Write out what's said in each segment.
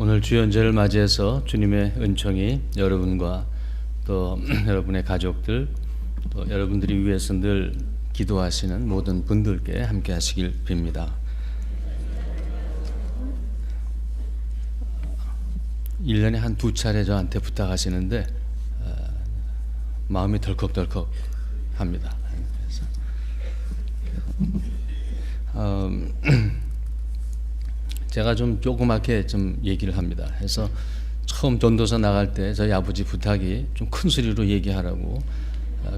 오늘 주연절을 맞이해서 주님의 은총이 여러분과 또 여러분의 가족들 또 여러분들이 위해서 늘 기도하시는 모든 분들께 함께 하시길 빕니다. 1년에 한 2차례 저한테 부탁하시는데 마음이 덜컥덜컥 합니다. 제가 좀 조그맣게 좀 얘기를 합니다. 해서 처음 전도서 나갈 때 저희 아버지 부탁이 좀 큰 소리로 얘기하라고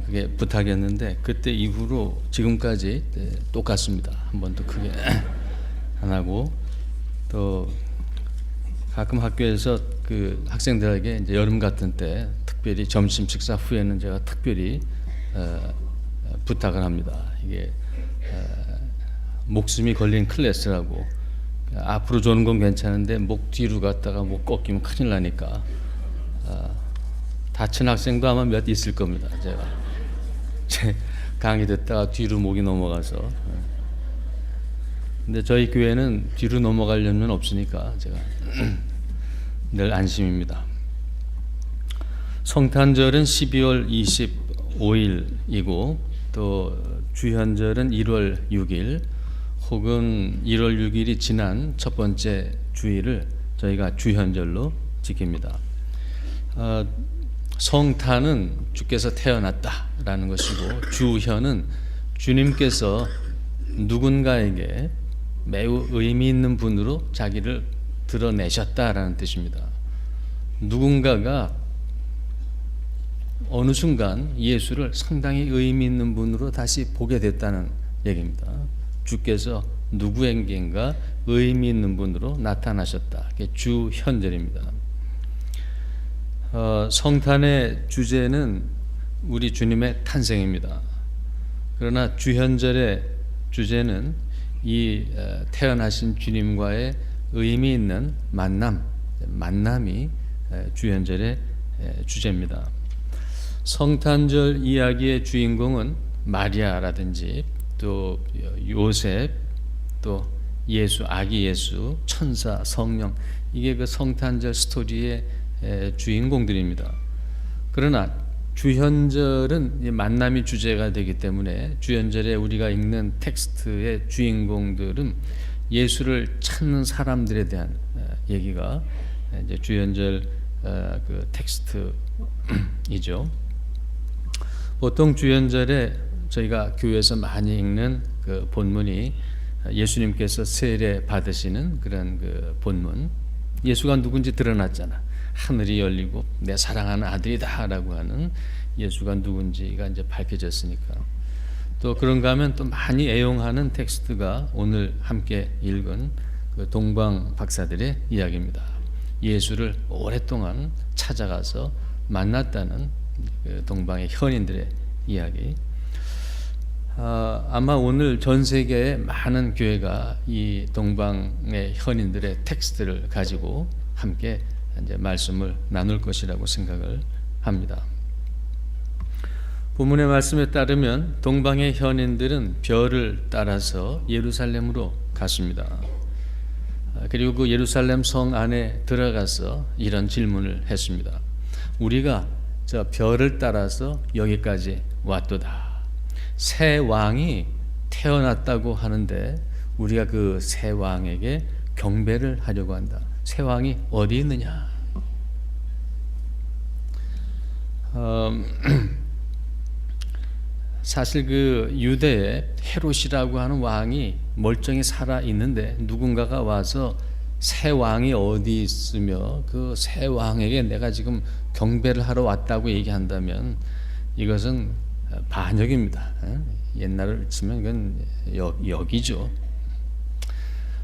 그게 부탁이었는데 그때 이후로 지금까지 똑같습니다. 한 번도 크게 안 하고 또 가끔 학교에서 그 학생들에게 이제 여름 같은 때 특별히 점심 식사 후에는 제가 특별히 부탁을 합니다. 이게 목숨이 걸린 클래스라고 앞으로 조는 건 괜찮은데 목 뒤로 갔다가 목 꺾이면 큰일 나니까 다친 학생도 아마 몇 있을 겁니다. 제가 제 강의 듣다가 뒤로 목이 넘어가서 근데 저희 교회는 뒤로 넘어가려면 없으니까 제가 늘 안심입니다. 성탄절은 12월 25일이고 또 주현절은 1월 6일 혹은 1월 6일이 지난 첫 번째 주일을 저희가 주현절로 지킵니다. 성탄은 주께서 태어났다라는 것이고 주현은 주님께서 누군가에게 매우 의미 있는 분으로 자기를 드러내셨다라는 뜻입니다. 누군가가 어느 순간 예수를 상당히 의미 있는 분으로 다시 보게 됐다는 얘기입니다. 주께서 누구에게인가 의미 있는 분으로 나타나셨다. 그게 주현절입니다. 성탄의 주제는 우리 주님의 탄생입니다. 그러나 주현절의 주제는 이 태어나신 주님과의 의미 있는 만남이 주현절의 주제입니다. 성탄절 이야기의 주인공은 마리아라든지 또 요셉, 또 예수, 아기 예수, 천사, 성령, 이게 그 성탄절 스토리의 주인공들입니다. 그러나 주현절은 만남이 주제가 되기 때문에 주현절에 우리가 읽는 텍스트의 주인공들은 예수를 찾는 사람들에 대한 얘기가 이제 주현절 그 텍스트이죠. 보통 주현절에 저희가 교회에서 많이 읽는 그 본문이 예수님께서 세례 받으시는 그런 그 본문. 예수가 누군지 드러났잖아. 하늘이 열리고 내 사랑하는 아들이다라고 하는 예수가 누군지가 이제 밝혀졌으니까. 또 그런가 하면 또 많이 애용하는 텍스트가 오늘 함께 읽은 그 동방 박사들의 이야기입니다. 예수를 오랫동안 찾아가서 만났다는 그 동방의 현인들의 이야기. 아마 오늘 전 세계의 많은 교회가 이 동방의 현인들의 텍스트를 가지고 함께 이제 말씀을 나눌 것이라고 생각을 합니다. 본문의 말씀에 따르면 동방의 현인들은 별을 따라서 예루살렘으로 갔습니다. 그리고 그 예루살렘 성 안에 들어가서 이런 질문을 했습니다. 우리가 저 별을 따라서 여기까지 왔도다. 새 왕이 태어났다고 하는데 우리가 그 새 왕에게 경배를 하려고 한다. 새 왕이 어디 있느냐? 사실 그 유대에 헤롯이라고 하는 왕이 멀쩡히 살아 있는데 누군가가 와서 새 왕이 어디 있으며 그 새 왕에게 내가 지금 경배를 하러 왔다고 얘기한다면 이것은 반역입니다. 옛날을 치면 이건 역이죠.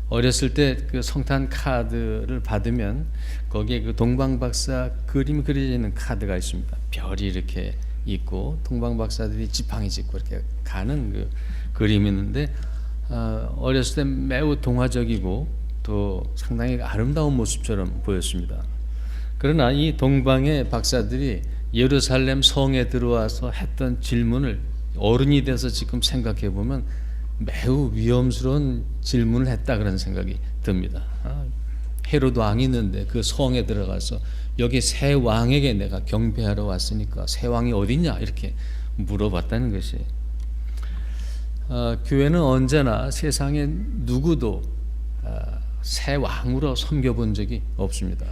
어렸을 때 그 성탄 카드를 받으면 거기에 그 동방박사 그림이 그려져 있는 카드가 있습니다. 별이 이렇게 있고 동방박사들이 지팡이 짚고 이렇게 가는 그 그림이 있는데 어렸을 때 매우 동화적이고 또 상당히 아름다운 모습처럼 보였습니다. 그러나 이 동방의 박사들이 예루살렘 성에 들어와서 했던 질문을 어른이 돼서 지금 생각해 보면 매우 위험스러운 질문을 했다 그런 생각이 듭니다. 헤롯 왕이 있는데 그 성에 들어가서 여기 새 왕에게 내가 경배하러 왔으니까 새 왕이 어딨냐 이렇게 물어봤다는 것이. 교회는 언제나 세상에 누구도 새 왕으로 섬겨본 적이 없습니다.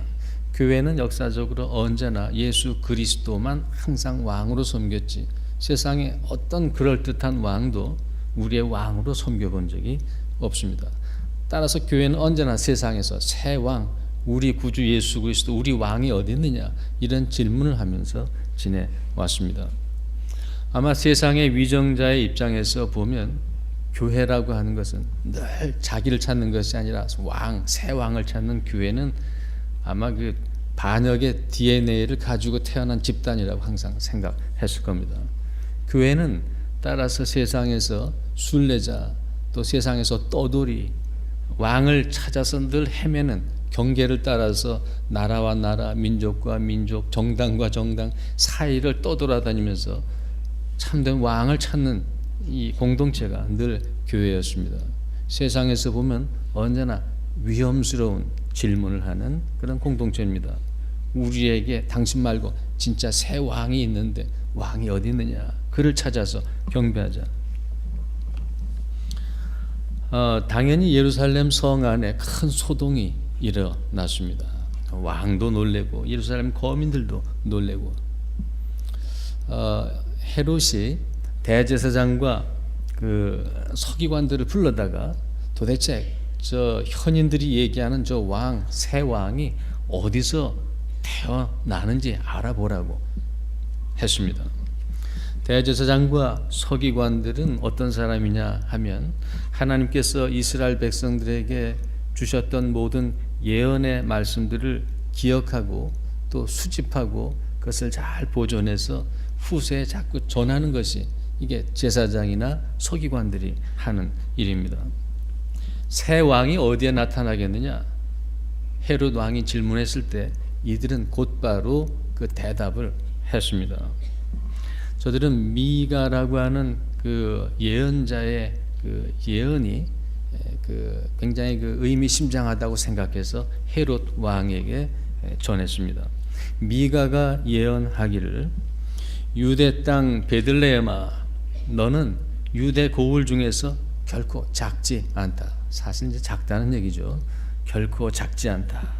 교회는 역사적으로 언제나 예수 그리스도만 항상 왕으로 섬겼지 세상에 어떤 그럴듯한 왕도 우리의 왕으로 섬겨본 적이 없습니다. 따라서 교회는 언제나 세상에서 새 왕, 우리 구주 예수 그리스도 우리 왕이 어디 있느냐 이런 질문을 하면서 지내왔습니다. 아마 세상의 위정자의 입장에서 보면 교회라고 하는 것은 늘 자기를 찾는 것이 아니라 왕, 새 왕을 찾는 교회는 아마 그 반역의 DNA를 가지고 태어난 집단이라고 항상 생각했을 겁니다. 교회는 따라서 세상에서 순례자 또 세상에서 떠돌이 왕을 찾아서 늘 헤매는 경계를 따라서 나라와 나라, 민족과 민족, 정당과 정당 사이를 떠돌아다니면서 참된 왕을 찾는 이 공동체가 늘 교회였습니다. 세상에서 보면 언제나 위험스러운 질문을 하는 그런 공동체입니다. 우리에게 당신 말고 진짜 새 왕이 있는데 왕이 어디 있느냐 그를 찾아서 경배하자. 당연히 예루살렘 성 안에 큰 소동이 일어났습니다. 왕도 놀래고 예루살렘 거민들도 놀래고 헤롯이 대제사장과 그 서기관들을 불러다가 도대체 저 현인들이 얘기하는 저 왕, 새 왕이 어디서 태어나는지 알아보라고 했습니다. 대제사장과 서기관들은 어떤 사람이냐 하면 하나님께서 이스라엘 백성들에게 주셨던 모든 예언의 말씀들을 기억하고 또 수집하고 그것을 잘 보존해서 후세에 자꾸 전하는 것이 이게 제사장이나 서기관들이 하는 일입니다. 새 왕이 어디에 나타나겠느냐? 헤롯 왕이 질문했을 때 이들은 곧바로 그 대답을 했습니다. 저들은 미가라고 하는 그 예언자의 그 예언이 그 굉장히 그 의미심장하다고 생각해서 헤롯 왕에게 전했습니다. 미가가 예언하기를 유대 땅 베들레헴아 너는 유대 고을 중에서 결코 작지 않다. 사실 이제 작다는 얘기죠. 결코 작지 않다.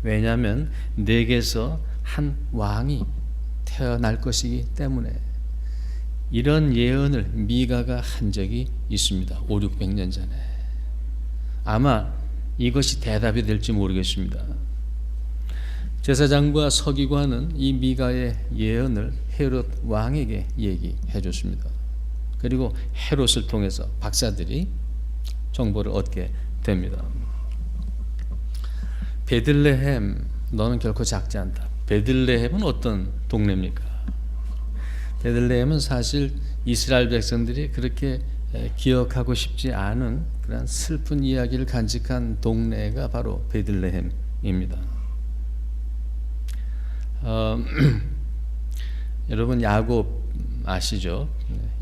왜냐하면 내게서 한 왕이 태어날 것이기 때문에. 이런 예언을 미가가 한 적이 있습니다. 500-600년 전에. 아마 이것이 대답이 될지 모르겠습니다. 제사장과 서기관은 이 미가의 예언을 헤롯 왕에게 얘기해 줬습니다. 그리고 헤롯을 통해서 박사들이 정보를 얻게 됩니다. 베들레헴 너는 결코 작지 않다. 베들레헴은 어떤 동네입니까? 베들레헴은 사실 이스라엘 백성들이 그렇게 기억하고 싶지 않은 그런 슬픈 이야기를 간직한 동네가 바로 베들레헴입니다. 여러분 야곱 아시죠?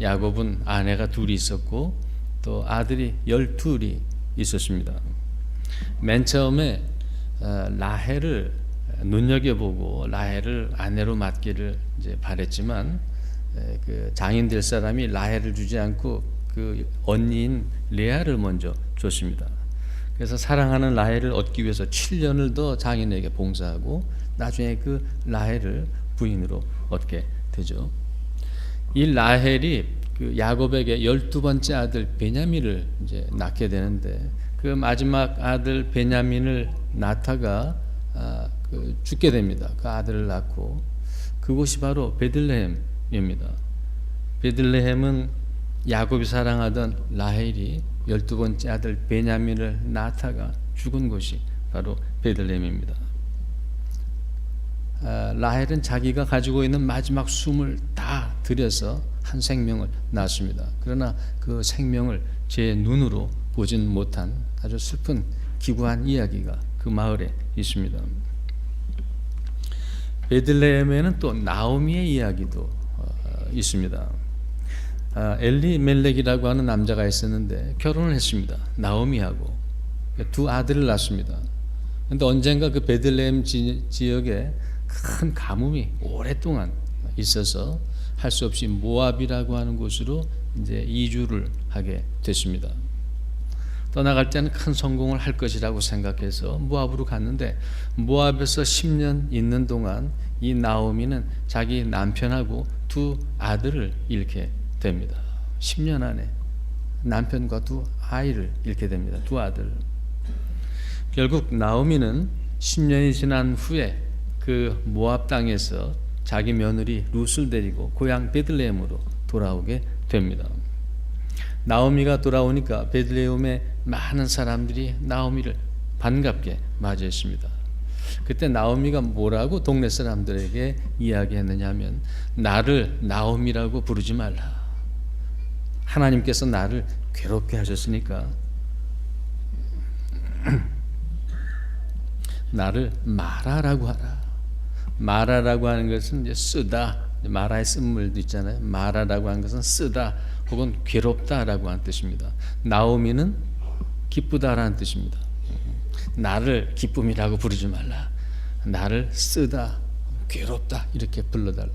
야곱은 아내가 둘이 있었고 또 아들이 12이 있었습니다. 맨 처음에 라헬을 눈여겨보고 라헬을 아내로 맡기를 이제 바랬지만 그 장인 될 사람이 라헬을 주지 않고 그 언니인 레아를 먼저 줬습니다. 그래서 사랑하는 라헬을 얻기 위해서 7년을 더 장인에게 봉사하고 나중에 그 라헬을 부인으로 얻게 되죠. 이 라헬이 그 야곱에게 12번째 아들 베냐민을 이제 낳게 되는데 그 마지막 아들 베냐민을 낳다가 죽게 됩니다. 그 아들을 낳고 그곳이 바로 베들레헴입니다. 베들레헴은 야곱이 사랑하던 라헬이 12번째 아들 베냐민을 낳다가 죽은 곳이 바로 베들레헴입니다. 라헬은 자기가 가지고 있는 마지막 숨을 다 들여서 한 생명을 낳았습니다. 그러나 그 생명을 제 눈으로 보진 못한 아주 슬픈 기구한 이야기가 그 마을에 있습니다. 베들레헴에는 또 나오미의 이야기도 있습니다. 엘리멜렉이라고 하는 남자가 있었는데 결혼을 했습니다. 나오미하고 두 아들을 낳습니다. 근데 언젠가 그 베들레헴 지역에 큰 가뭄이 오랫동안 있어서 할 수 없이 모압이라고 하는 곳으로 이제 이주를 하게 됐습니다. 떠나갈 때는 큰 성공을 할 것이라고 생각해서 모압으로 갔는데, 모압에서 10년 있는 동안 이 나오미는 자기 남편하고 두 아들을 잃게 됩니다. 10년 안에 남편과 두 아이를 잃게 됩니다. 두 아들. 결국 나오미는 10년이 지난 후에 그 모압 땅에서 자기 며느리 룻을 데리고 고향 베들레헴으로 돌아오게 됩니다. 나오미가 돌아오니까 베들레헴의 많은 사람들이 나오미를 반갑게 맞이했습니다. 그때 나오미가 뭐라고 동네 사람들에게 이야기했느냐 하면, 나를 나오미라고 부르지 말라. 하나님께서 나를 괴롭게 하셨으니까 나를 마라라고 하라. 마라라고 하는 것은 이제 쓰다, 마라의 쓴물도 있잖아요. 마라라고 하는 것은 쓰다 혹은 괴롭다라고 하는 뜻입니다. 나오미는 기쁘다라는 뜻입니다. 나를 기쁨이라고 부르지 말라. 나를 쓰다, 괴롭다 이렇게 불러달라.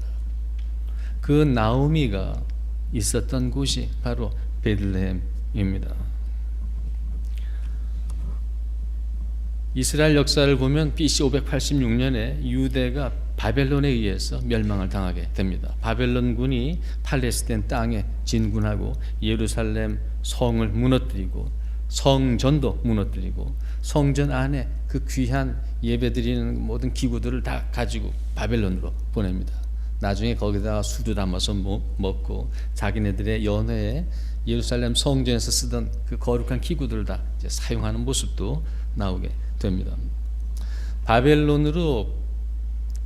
그 나오미가 있었던 곳이 바로 베들레헴입니다. 이스라엘 역사를 보면 BC 586년에 유대가 바벨론에 의해서 멸망을 당하게 됩니다. 바벨론군이 팔레스타인 땅에 진군하고 예루살렘 성을 무너뜨리고 성전도 무너뜨리고 성전 안에 그 귀한 예배드리는 모든 기구들을 다 가지고 바벨론으로 보냅니다. 나중에 거기다가 술도 담아서 먹고 자기네들의 연회에 예루살렘 성전에서 쓰던 그 거룩한 기구들을 다 이제 사용하는 모습도 나오게 됩니다. 바벨론으로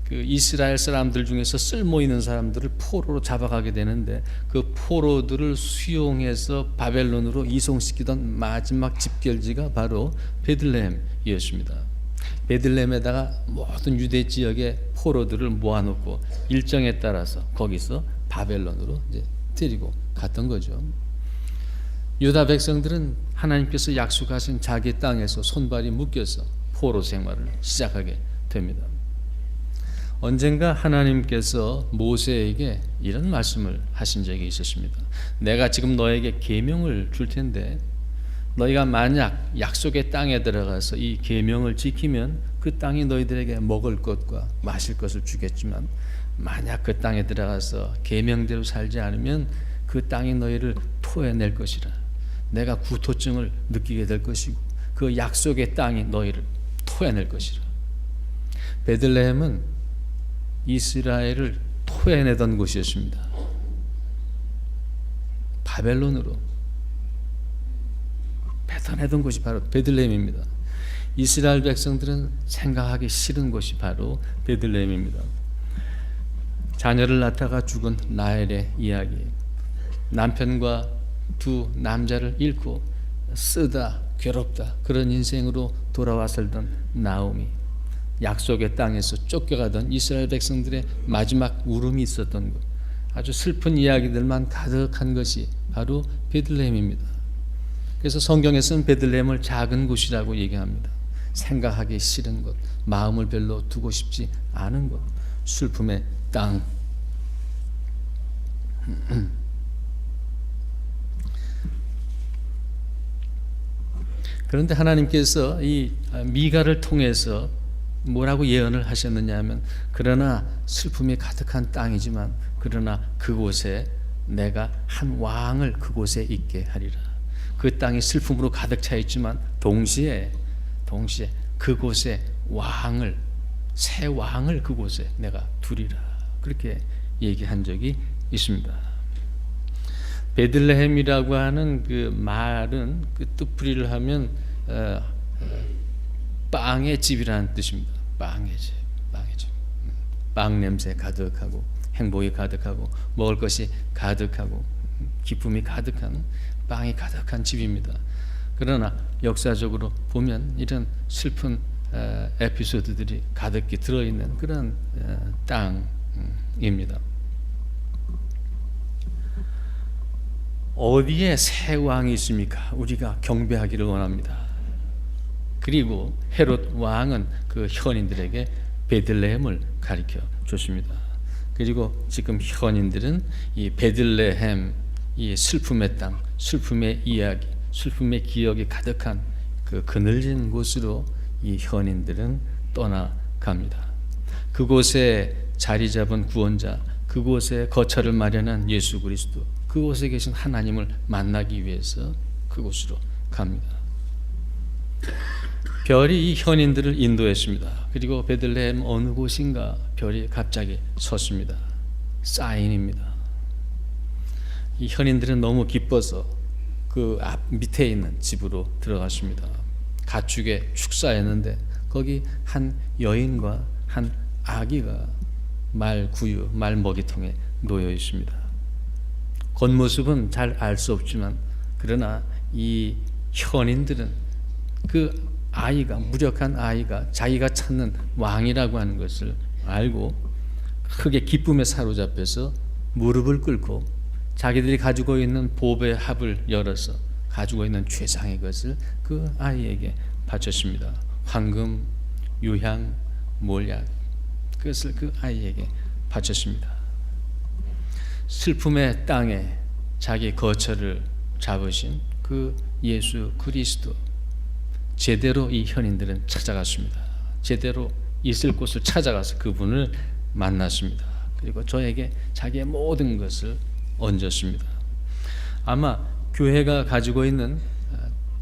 그 이스라엘 사람들 중에서 쓸모 있는 사람들을 포로로 잡아가게 되는데, 그 포로들을 수용해서 바벨론으로 이송시키던 마지막 집결지가 바로 베들레헴이었습니다. 베들레헴에다가 모든 유대 지역의 포로들을 모아놓고 일정에 따라서 거기서 바벨론으로 이제 데리고 갔던 거죠. 유다 백성들은 하나님께서 약속하신 자기 땅에서 손발이 묶여서 포로 생활을 시작하게 됩니다. 언젠가 하나님께서 모세에게 이런 말씀을 하신 적이 있었습니다. 내가 지금 너에게 계명을 줄 텐데, 너희가 만약 약속의 땅에 들어가서 이 계명을 지키면 그 땅이 너희들에게 먹을 것과 마실 것을 주겠지만, 만약 그 땅에 들어가서 계명대로 살지 않으면 그 땅이 너희를 토해낼 것이라. 내가 구토증을 느끼게 될 것이고 그 약속의 땅이 너희를 토해낼 것이라. 베들레헴은 이스라엘을 토해내던 곳이었습니다. 바벨론으로 뱉어내던 곳이 바로 베들레헴입니다. 이스라엘 백성들은 생각하기 싫은 곳이 바로 베들레헴입니다. 자녀를 낳다가 죽은 라헬의 이야기, 남편과 두 남자를 잃고 쓰다 괴롭다 그런 인생으로 돌아와 살던 나오미, 약속의 땅에서 쫓겨가던 이스라엘 백성들의 마지막 울음이 있었던 곳, 아주 슬픈 이야기들만 가득한 것이 바로 베들레헴입니다. 그래서 성경에서는 베들레헴을 작은 곳이라고 얘기합니다. 생각하기 싫은 곳, 마음을 별로 두고 싶지 않은 곳, 슬픔의 땅. 그런데 하나님께서 이 미가를 통해서 뭐라고 예언을 하셨느냐 하면, 그러나 슬픔이 가득한 땅이지만 그러나 그곳에 내가 한 왕을 그곳에 있게 하리라. 그 땅이 슬픔으로 가득 차 있지만 동시에 그곳에 왕을, 새 왕을 그곳에 내가 두리라. 그렇게 얘기한 적이 있습니다. 베들레헴이라고 하는 그 말은 그 뜻풀이를 하면 빵의 집이라는 뜻입니다. 빵의 집, 빵의 집. 빵 냄새 가득하고 행복이 가득하고 먹을 것이 가득하고 기쁨이 가득한, 빵이 가득한 집입니다. 그러나 역사적으로 보면 이런 슬픈 에피소드들이 가득히 들어있는 그런 땅입니다. 어디에 새 왕이 있습니까? 우리가 경배하기를 원합니다. 그리고 헤롯 왕은 그 현인들에게 베들레헴을 가리켜 줬습니다. 그리고 지금 현인들은 이 베들레헴, 이 슬픔의 땅, 슬픔의 이야기, 슬픔의 기억이 가득한 그 그늘진 곳으로 이 현인들은 떠나갑니다. 그곳에 자리 잡은 구원자, 그곳에 거처를 마련한 예수 그리스도, 그곳에 계신 하나님을 만나기 위해서 그곳으로 갑니다. 별이 이 현인들을 인도했습니다. 그리고 베들레헴 어느 곳인가 별이 갑자기 섰습니다. 사인입니다. 이 현인들은 너무 기뻐서 그 앞 밑에 있는 집으로 들어갔습니다. 가축의 축사였는데 거기 한 여인과 한 아기가 말 구유, 말 먹이통에 놓여 있습니다. 겉모습은 잘 알 수 없지만 그러나 이 현인들은 그 아이가, 무력한 아이가 자기가 찾는 왕이라고 하는 것을 알고 크게 기쁨에 사로잡혀서 무릎을 꿇고 자기들이 가지고 있는 보배 합을 열어서 가지고 있는 최상의 것을 그 아이에게 바쳤습니다. 황금, 유향, 몰약, 그것을 그 아이에게 바쳤습니다. 슬픔의 땅에 자기 거처를 잡으신 그 예수 그리스도, 제대로 이 현인들은 찾아갔습니다. 제대로 있을 곳을 찾아가서 그분을 만났습니다. 그리고 저에게 자기의 모든 것을 얹었습니다. 아마 교회가 가지고 있는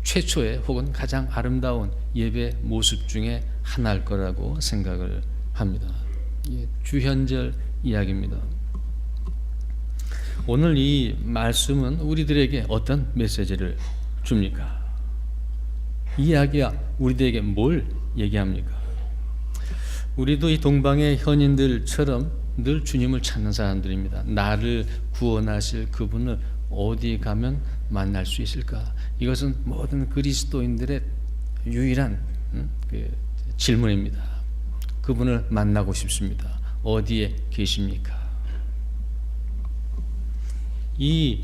최초의 혹은 가장 아름다운 예배 모습 중에 하나일 거라고 생각을 합니다. 주현절 이야기입니다. 오늘 이 말씀은 우리들에게 어떤 메시지를 줍니까? 이 이야기가 우리들에게 뭘 얘기합니까? 우리도 이 동방의 현인들처럼 늘 주님을 찾는 사람들입니다. 나를 구원하실 그분을 어디 가면 만날 수 있을까? 이것은 모든 그리스도인들의 유일한 질문입니다. 그분을 만나고 싶습니다. 어디에 계십니까? 이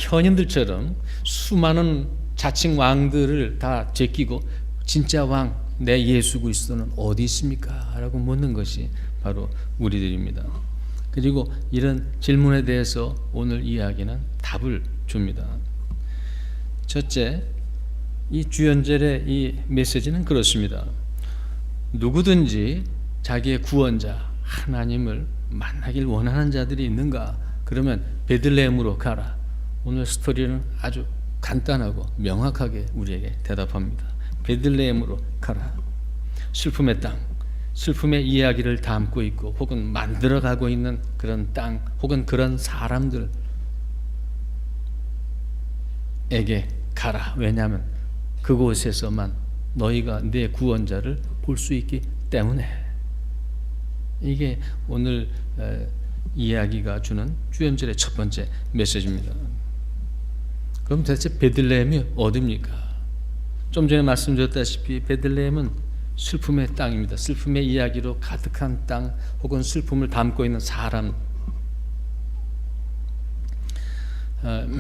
현인들처럼 수많은 자칭 왕들을 다 제끼고 진짜 왕, 내 예수 그리스도는 어디 있습니까? 라고 묻는 것이 바로 우리들입니다. 그리고 이런 질문에 대해서 오늘 이야기는 답을 줍니다. 첫째, 이 주연절의 이 메시지는 그렇습니다. 누구든지 자기의 구원자 하나님을 만나길 원하는 자들이 있는가? 그러면 베들레헴으로 가라. 오늘 스토리는 아주 간단하고 명확하게 우리에게 대답합니다. 베들레헴으로 가라. 슬픔의 땅, 슬픔의 이야기를 담고 있고 혹은 만들어가고 있는 그런 땅 혹은 그런 사람들에게 가라. 왜냐하면 그곳에서만 너희가 내 구원자를 볼 수 있기 때문에. 이게 오늘 이야기가 주는 주연절의 첫 번째 메시지입니다. 그럼 대체 베들레헴이 어디입니까? 좀 전에 말씀드렸다시피 베들레헴은 슬픔의 땅입니다. 슬픔의 이야기로 가득한 땅 혹은 슬픔을 담고 있는 사람.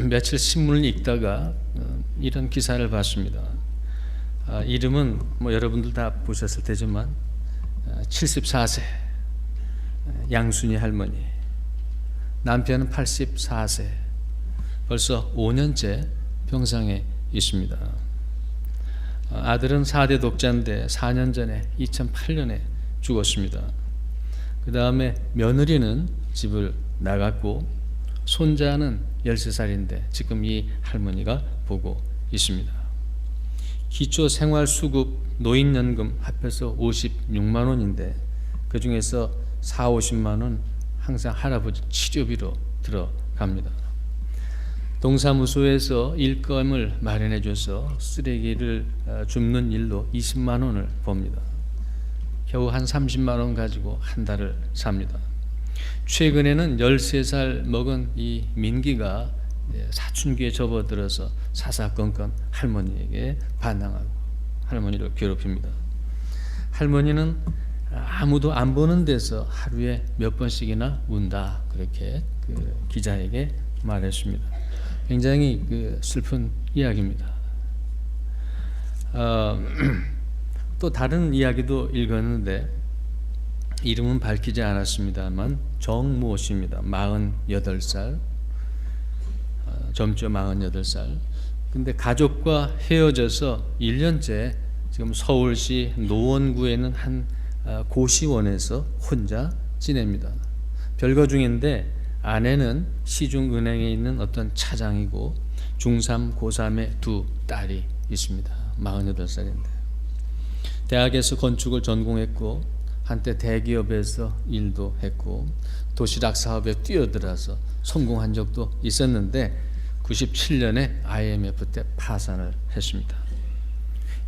며칠 신문을 읽다가 이런 기사를 봤습니다. 이름은 뭐 여러분들 다 보셨을 테지만 74세 양순이 할머니, 남편은 84세, 벌써 5년째 병상에 있습니다. 아들은 4대 독자인데 4년 전에 2008년에 죽었습니다. 그 다음에 며느리는 집을 나갔고 손자는 13살인데 지금 이 할머니가 보고 있습니다. 기초생활수급 노인연금 합해서 56만 원인데 그 중에서 4, 50만 원 항상 할아버지 치료비로 들어갑니다. 동사무소에서 일감을 마련해 줘서 쓰레기를 줍는 일로 20만 원을 법니다. 겨우 한 30만 원 가지고 한 달을 삽니다. 최근에는 13살 먹은 이 민기가 사춘기에 접어들어서 사사건건 할머니에게 반항하고 할머니를 괴롭힙니다. 할머니는 아무도 안 보는 데서 하루에 몇 번씩이나 운다, 그렇게 그 기자에게 말했습니다. 굉장히 슬픈 이야기입니다. 어, 또 다른 이야기도 읽었는데 이름은 밝히지 않았습니다만 정모 씨입니다. 48살, 점점 48살. 근데 가족과 헤어져서 1년째 지금 서울시 노원구에는 한 고시원에서 혼자 지냅니다. 별거 중인데 아내는 시중은행에 있는 어떤 차장이고 중3, 고3의 두 딸이 있습니다. 48살인데 대학에서 건축을 전공했고 한때 대기업에서 일도 했고 도시락 사업에 뛰어들어서 성공한 적도 있었는데 97년에 IMF 때 파산을 했습니다.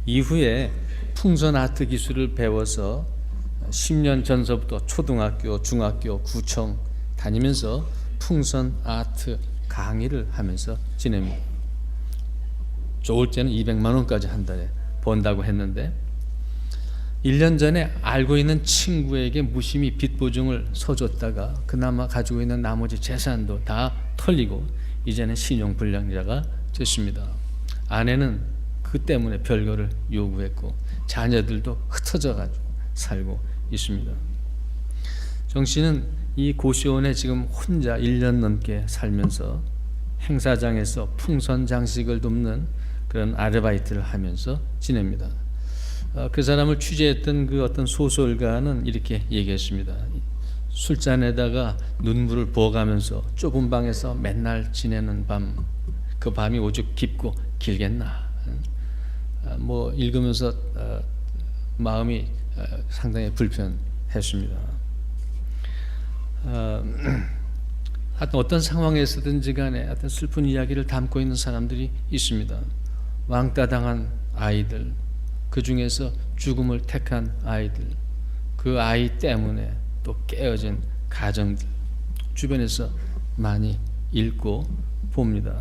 이후에 풍선 아트 기술을 배워서 10년 전서부터 초등학교, 중학교, 구청 다니면서 풍선 아트 강의를 하면서 지냅니다. 좋을 때는 200만 원까지 한 달에 번다고 했는데 1년 전에 알고 있는 친구에게 무심히 빚 보증을 서줬다가 그나마 가지고 있는 나머지 재산도 다 털리고 이제는 신용불량자가 됐습니다. 아내는 그 때문에 별거를 요구했고 자녀들도 흩어져 가지고 살고 있습니다. 정 씨는 이 고시원에 지금 혼자 1년 넘게 살면서 행사장에서 풍선 장식을 돕는 그런 아르바이트를 하면서 지냅니다. 그 사람을 취재했던 그 어떤 소설가는 이렇게 얘기했습니다. 술잔에다가 눈물을 부어가면서 좁은 방에서 맨날 지내는 밤, 그 밤이 오죽 깊고 길겠나. 뭐 읽으면서 마음이 상당히 불편했습니다. 하여튼 어떤 상황에서든지 간에 하여튼 슬픈 이야기를 담고 있는 사람들이 있습니다. 왕따 당한 아이들, 그 중에서 죽음을 택한 아이들, 그 아이 때문에 또 깨어진 가정들 주변에서 많이 읽고 봅니다.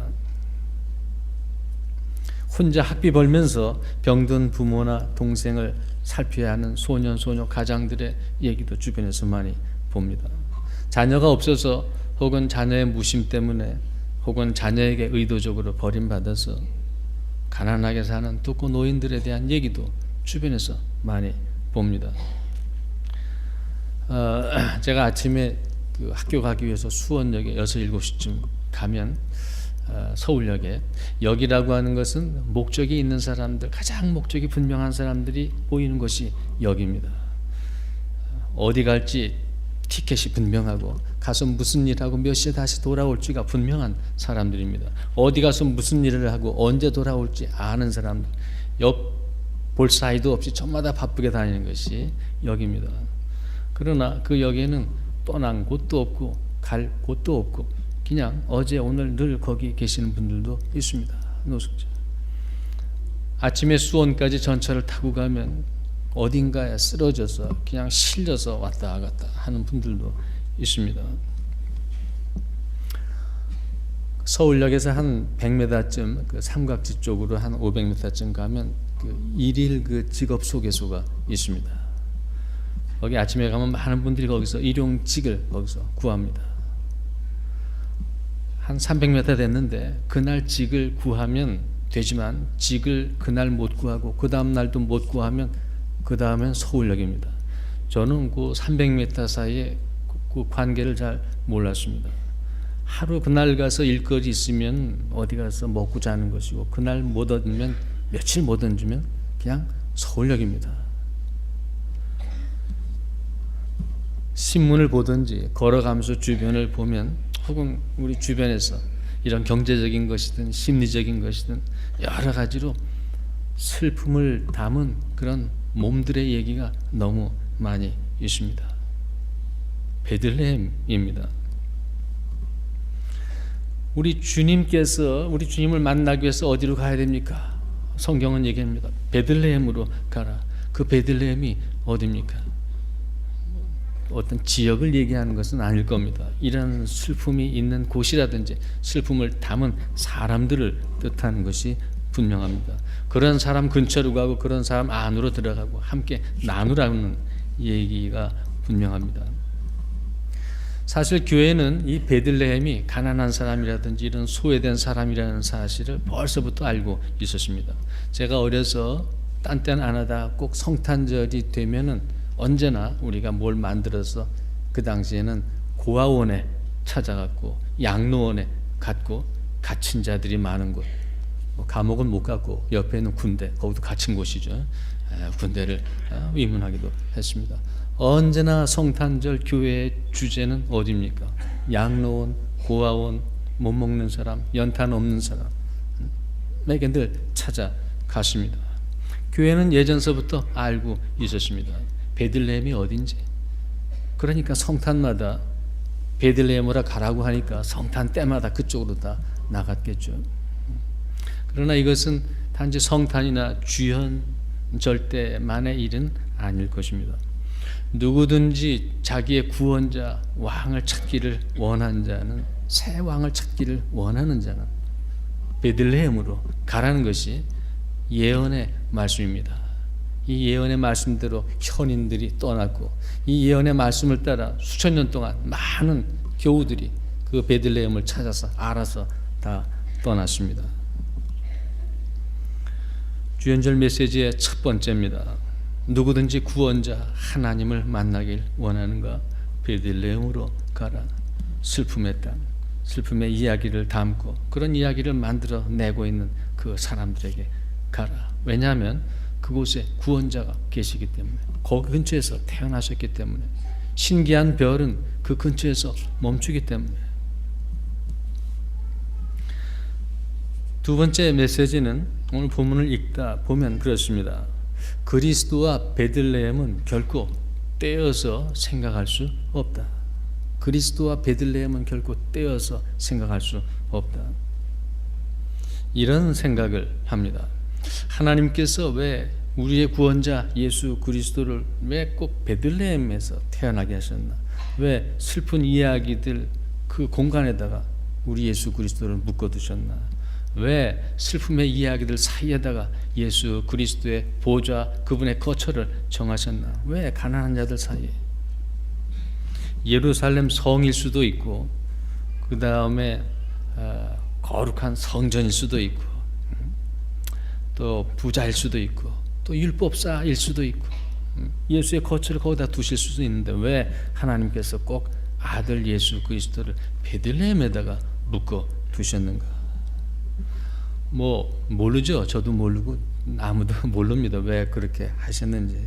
혼자 학비 벌면서 병든 부모나 동생을 살펴야 하는 소년 소녀 가장들의 얘기도 주변에서 많이 봅니다. 자녀가 없어서 혹은 자녀의 무심 때문에 혹은 자녀에게 의도적으로 버림받아서 가난하게 사는 독거 노인들에 대한 얘기도 주변에서 많이 봅니다. 제가 아침에 그 학교 가기 위해서 수원역에 6, 7시쯤 가면 서울역에 역이라고 하는 것은 목적이 있는 사람들, 가장 목적이 분명한 사람들이 보이는 것이 역입니다. 어디 갈지 티켓이 분명하고 가서 무슨 일하고 몇 시에 다시 돌아올지가 분명한 사람들입니다. 어디 가서 무슨 일을 하고 언제 돌아올지 아는 사람들, 옆 볼 사이도 없이 저마다 바쁘게 다니는 것이 역입니다. 그러나 그 역에는 떠난 곳도 없고 갈 곳도 없고 그냥 어제 오늘 늘 거기 계시는 분들도 있습니다. 노숙자. 아침에 수원까지 전철을 타고 가면 어딘가에 쓰러져서 그냥 실려서 왔다 갔다 하는 분들도 있습니다. 서울역에서 한 100m쯤 그 삼각지 쪽으로 한 500m쯤 가면 그 일일 그 직업 소개소가 있습니다. 거기 아침에 가면 많은 분들이 거기서 일용직을 거기서 구합니다. 한 300m 됐는데 그날 직을 구하면 되지만 직을 그날 못 구하고 그 다음 날도 못 구하면 그 다음엔 서울역입니다. 저는 그 300m 사이에 그 관계를 잘 몰랐습니다. 하루 그날 가서 일거리 있으면 어디 가서 먹고 자는 것이고 그날 못 얻으면 며칠 못 얹으면 그냥 서울역입니다. 신문을 보든지 걸어가면서 주변을 보면 혹은 우리 주변에서 이런 경제적인 것이든 심리적인 것이든 여러 가지로 슬픔을 담은 그런 몸들의 얘기가 너무 많이 있습니다. 베들레헴입니다. 우리 주님께서 우리 주님을 만나기 위해서 어디로 가야 됩니까? 성경은 얘기합니다. 베들레헴으로 가라. 그 베들레헴이 어디입니까? 어떤 지역을 얘기하는 것은 아닐 겁니다. 이런 슬픔이 있는 곳이라든지 슬픔을 담은 사람들을 뜻하는 것이 분명합니다. 그런 사람 근처로 가고 그런 사람 안으로 들어가고 함께 나누라는 얘기가 분명합니다. 사실 교회는 이 베들레헴이 가난한 사람이라든지 이런 소외된 사람이라는 사실을 벌써부터 알고 있었습니다. 제가 어려서 딴 때는 안 하다 꼭 성탄절이 되면은 언제나 우리가 뭘 만들어서 그 당시에는 고아원에 찾아갔고 양로원에 갔고 갇힌 자들이 많은 곳, 감옥은 못 갔고 옆에 있는 군대, 거기도 갇힌 곳이죠. 군대를 위문하기도 했습니다. 언제나 성탄절 교회의 주제는 어디입니까? 양로원, 고아원, 못 먹는 사람, 연탄 없는 사람에게 늘 찾아갔습니다. 교회는 예전서부터 알고 있었습니다. 베들레헴이 어딘지. 그러니까 성탄마다 베들레헴으로 가라고 하니까 성탄 때마다 그쪽으로 다 나갔겠죠. 그러나 이것은 단지 성탄이나 주현절 때만의 일은 아닐 것입니다. 누구든지 자기의 구원자 왕을 찾기를 원한 자는, 새 왕을 찾기를 원하는 자는 베들레헴으로 가라는 것이 예언의 말씀입니다. 이 예언의 말씀대로 현인들이 떠났고 이 예언의 말씀을 따라 수천 년 동안 많은 교우들이 그 베들레헴을 찾아서 알아서 다 떠났습니다. 주연절 메시지의 첫 번째입니다. 누구든지 구원자 하나님을 만나길 원하는가? 베들레헴으로 가라. 슬픔의 땅, 슬픔의 이야기를 담고 그런 이야기를 만들어내고 있는 그 사람들에게 가라. 왜냐하면 그곳에 구원자가 계시기 때문에, 거기 근처에서 태어나셨기 때문에, 신기한 별은 그 근처에서 멈추기 때문에. 두 번째 메시지는 오늘 본문을 읽다 보면 그렇습니다. 그리스도와 베들레헴은 결코 떼어서 생각할 수 없다. 그리스도와 베들레헴은 결코 떼어서 생각할 수 없다. 이런 생각을 합니다. 하나님께서 왜 우리의 구원자 예수 그리스도를 왜 꼭 베들레헴에서 태어나게 하셨나? 왜 슬픈 이야기들 그 공간에다가 우리 예수 그리스도를 묶어두셨나? 왜 슬픔의 이야기들 사이에다가 예수 그리스도의 보좌, 그분의 거처를 정하셨나? 왜 가난한 자들 사이에? 예루살렘 성일 수도 있고 그 다음에 거룩한 성전일 수도 있고 또 부자일 수도 있고 또 율법사일 수도 있고 예수의 거처를 거기다 두실 수도 있는데 왜 하나님께서 꼭 아들 예수 그리스도를 베들레헴에다가 묶어 두셨는가? 뭐 모르죠. 저도 모르고 아무도 모릅니다. 왜 그렇게 하셨는지.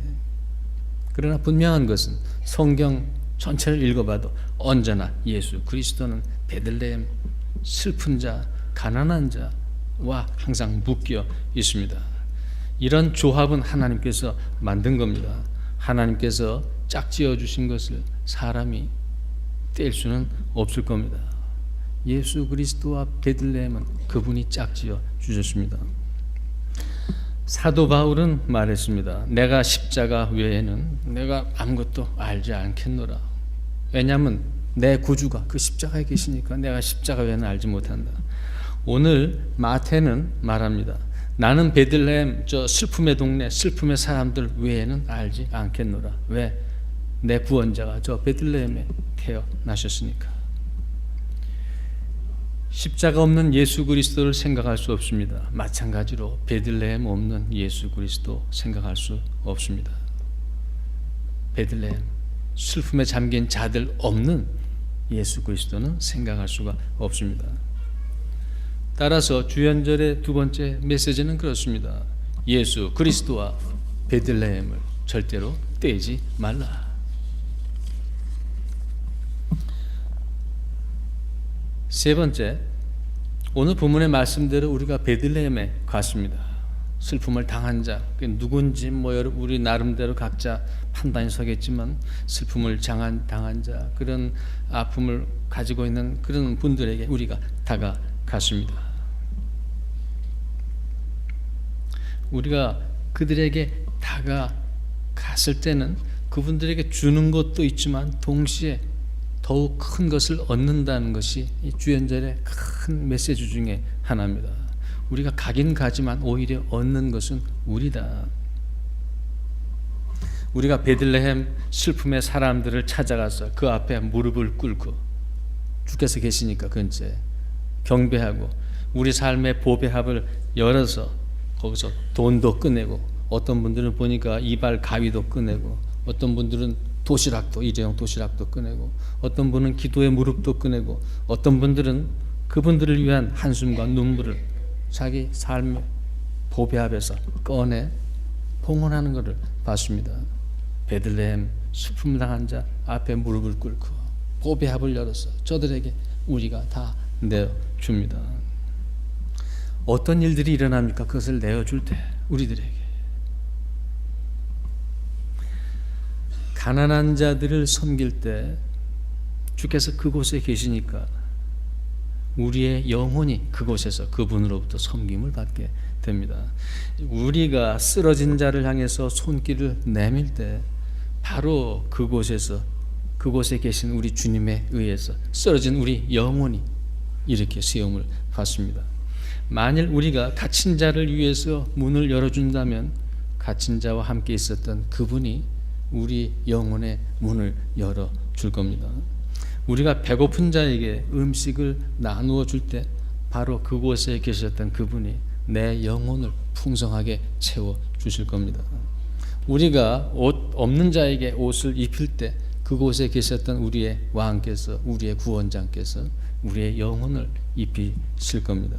그러나 분명한 것은 성경 전체를 읽어봐도 언제나 예수 그리스도는 베들레헴 슬픈 자, 가난한 자와 항상 묶여 있습니다. 이런 조합은 하나님께서 만든 겁니다. 하나님께서 짝지어 주신 것을 사람이 뗄 수는 없을 겁니다. 예수 그리스도와 베들레헴은 그분이 짝지어 주셨습니다. 사도 바울은 말했습니다. 내가 십자가 외에는 내가 아무것도 알지 않겠노라. 왜냐하면 내 구주가 그 십자가에 계시니까 내가 십자가 외에는 알지 못한다. 오늘 마태는 말합니다. 나는 베들레헴 저 슬픔의 동네 슬픔의 사람들 외에는 알지 않겠노라. 왜? 내 구원자가 저 베들레헴에 태어나셨으니까. 십자가 없는 예수 그리스도를 생각할 수 없습니다. 마찬가지로 베들레헴 없는 예수 그리스도 생각할 수 없습니다. 베들레헴 슬픔에 잠긴 자들 없는 예수 그리스도는 생각할 수가 없습니다. 따라서 주연절의 두 번째 메시지는 그렇습니다. 예수 그리스도와 베들레헴을 절대로 떼지 말라. 세 번째, 오늘 본문의 말씀대로 우리가 베들레헴에 갔습니다. 슬픔을 당한 자, 누군지 우리 나름대로 각자 판단이 서겠지만 슬픔을 당한 자, 그런 아픔을 가지고 있는 그런 분들에게 우리가 다가갔습니다. 우리가 그들에게 다가갔을 때는 그분들에게 주는 것도 있지만 동시에 더욱 큰 것을 얻는다는 것이 이 주연절의 큰 메시지 중에 하나입니다. 우리가 가긴 가지만 오히려 얻는 것은 우리다. 우리가 베들레헴 슬픔의 사람들을 찾아가서 그 앞에 무릎을 꿇고 주께서 계시니까 근처에 경배하고 우리 삶의 보배합을 열어서 거기서 돈도 꺼내고, 어떤 분들은 보니까 이발 가위도 꺼내고, 어떤 분들은 도시락도, 일회용 도시락도 꺼내고, 어떤 분은 기도의 무릎도 꺼내고, 어떤 분들은 그분들을 위한 한숨과 눈물을 자기 삶의 보배합에서 꺼내 봉헌하는 것을 봤습니다. 베들레헴 슬픔 당한 자 앞에 무릎을 꿇고 보배합을 열어서 저들에게 우리가 다 내어줍니다. 어떤 일들이 일어납니까? 그것을 내어줄 때 우리들에게 가난한 자들을 섬길 때 주께서 그곳에 계시니까 우리의 영혼이 그곳에서 그분으로부터 섬김을 받게 됩니다. 우리가 쓰러진 자를 향해서 손길을 내밀 때 바로 그곳에 계신 우리 주님에 의해서 쓰러진 우리 영혼이 이렇게 세움을 받습니다. 만일 우리가 갇힌 자를 위해서 문을 열어준다면 갇힌 자와 함께 있었던 그분이 우리 영혼의 문을 열어줄 겁니다. 우리가 배고픈 자에게 음식을 나누어 줄 때 바로 그곳에 계셨던 그분이 내 영혼을 풍성하게 채워주실 겁니다. 우리가 옷 없는 자에게 옷을 입힐 때 그곳에 계셨던 우리의 왕께서, 우리의 구원장께서 우리의 영혼을 입히실 겁니다.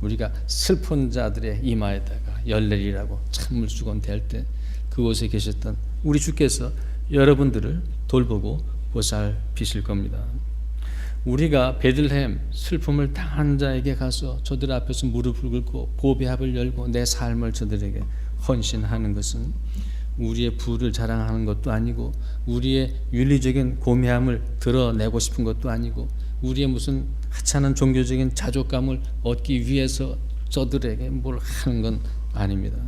우리가 슬픈 자들의 이마에다가 열내리라고 찬물 수건 댈 때 그곳에 계셨던 우리 주께서 여러분들을 돌보고 보살피실 겁니다. 우리가 베들레헴 슬픔을 당한 자에게 가서 저들 앞에서 무릎을 꿇고 보배합을 열고 내 삶을 저들에게 헌신하는 것은 우리의 부를 자랑하는 것도 아니고, 우리의 윤리적인 고매함을 드러내고 싶은 것도 아니고, 우리의 무슨 하찮은 종교적인 자족감을 얻기 위해서 저들에게 뭘 하는 건 아닙니다.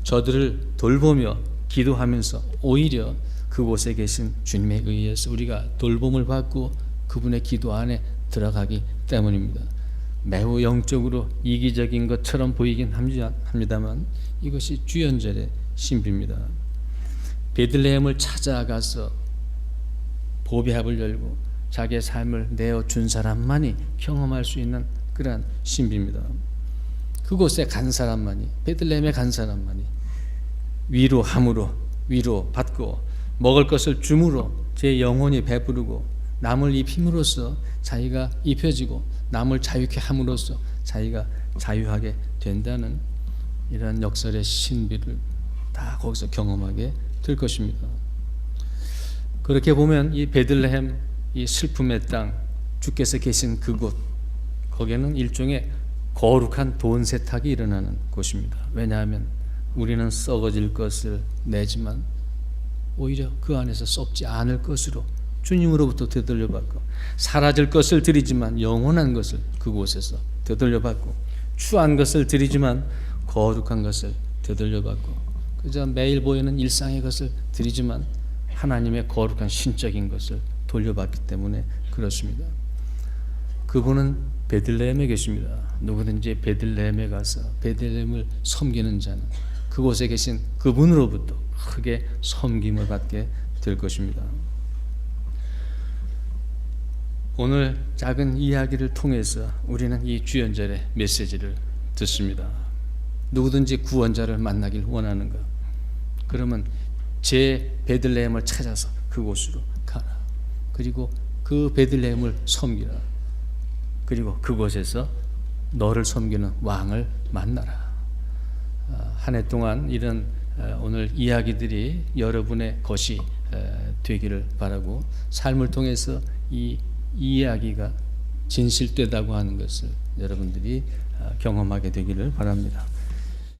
저들을 돌보며 기도하면서 오히려 그곳에 계신 주님에 의해서 우리가 돌봄을 받고 그분의 기도 안에 들어가기 때문입니다. 매우 영적으로 이기적인 것처럼 보이긴 합니다만 이것이 주연절의 신비입니다. 베들레헴을 찾아가서 보배합을 열고 자기의 삶을 내어준 사람만이 경험할 수 있는 그러한 신비입니다. 그곳에 간 사람만이, 베들레헴에 간 사람만이 위로함으로 위로받고 먹을 것을 줌으로 제 영혼이 배부르고 남을 입힘으로써 자기가 입혀지고 남을 자유케 함으로써 자기가 자유하게 된다는 이러한 역설의 신비를 다 거기서 경험하게 될 것입니다. 그렇게 보면 이 베들레헴, 이 슬픔의 땅, 주께서 계신 그곳, 거기에는 일종의 거룩한 돈 세탁이 일어나는 곳입니다. 왜냐하면 우리는 썩어질 것을 내지만 오히려 그 안에서 썩지 않을 것으로 주님으로부터 되돌려받고, 사라질 것을 드리지만 영원한 것을 그곳에서 되돌려받고, 추한 것을 드리지만 거룩한 것을 되돌려받고, 그저 매일 보이는 일상의 것을 드리지만 하나님의 거룩한 신적인 것을 돌려받기 때문에 그렇습니다. 그분은 베들레헴에 계십니다. 누구든지 베들레헴에 가서 베들레헴을 섬기는 자는 그곳에 계신 그분으로부터 크게 섬김을 받게 될 것입니다. 오늘 작은 이야기를 통해서 우리는 이 주연절의 메시지를 듣습니다. 누구든지 구원자를 만나길 원하는가? 그러면 제 베들레헴을 찾아서 그곳으로 가라. 그리고 그 베들레헴을 섬기라. 그리고 그곳에서 너를 섬기는 왕을 만나라. 한 해 동안 이런 오늘 이야기들이 여러분의 것이 되기를 바라고, 삶을 통해서 이 이야기가 진실되다고 하는 것을 여러분들이 경험하게 되기를 바랍니다.